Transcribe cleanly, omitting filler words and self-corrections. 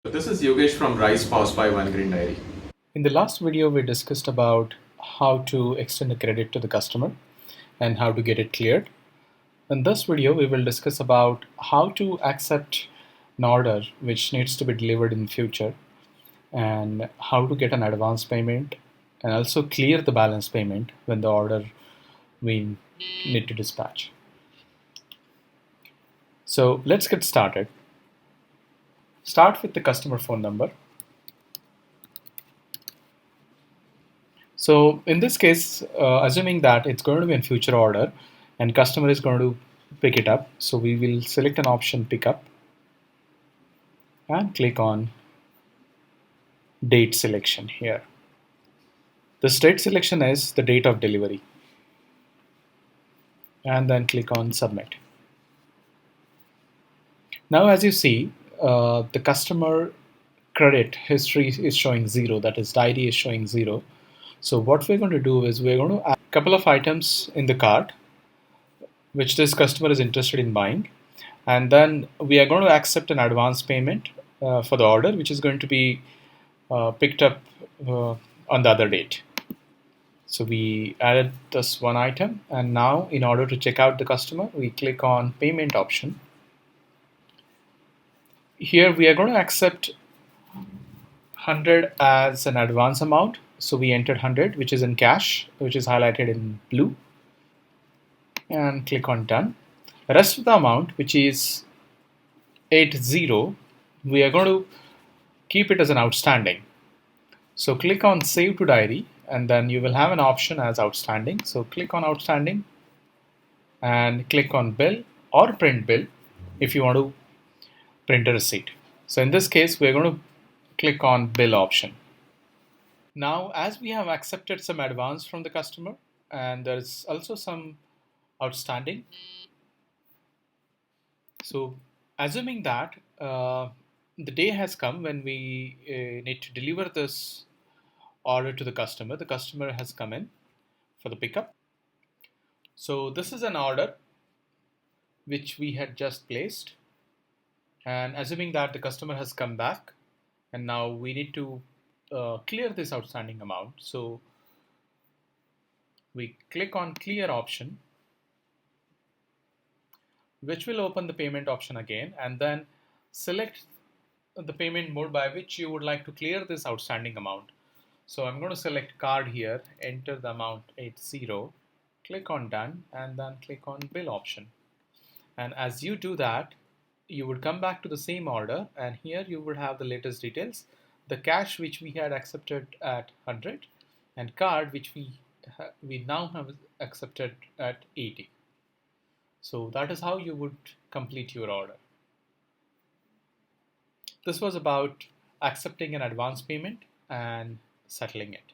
This is Yogesh from Rice Pause by One Green Diary. In the last video, we discussed about how to extend a credit to the customer and how to get it cleared. In this video, we will discuss about how to accept an order which needs to be delivered in the future and how to get an advance payment and also clear the balance payment when the order we need to dispatch. So let's get started. Start with the customer phone number. So in this case, assuming that it's going to be a future order and customer is going to pick it up, so we will select an option pick up and click on date selection here. The date selection is the date of delivery and then click on submit. Now as you see, the customer credit history is showing 0, that is the ID is showing 0. So what we're going to do is we're going to add a couple of items in the cart which this customer is interested in buying, and then we are going to accept an advance payment for the order which is going to be picked up on the other date. So we added this one item, and now in order to check out the customer, we click on payment option. Here we are going to accept 100 as an advance amount, so we entered 100 which is in cash, which is highlighted in blue, and click on done. The rest of the amount, which is 80, we are going to keep it as an outstanding. So click on save to diary and then you will have an option as outstanding. So click on outstanding and click on bill or print bill if you want to print a receipt. So in this case, we're going to click on bill option. Now, as we have accepted some advance from the customer and there's also some outstanding. So assuming that the day has come when we need to deliver this order to the customer has come in for the pickup. So this is an order which we had just placed, and assuming that the customer has come back and now we need to clear this outstanding amount, so we click on clear option, which will open the payment option again, and then select the payment mode by which you would like to clear this outstanding amount. So I'm going to select card here, enter the amount 80, click on done, and then click on bill option. And as you do that, you would come back to the same order, and here you would have the latest details, the cash which we had accepted at 100 and card which we now have accepted at 80. So that is how you would complete your order. This was about accepting an advance payment and settling it.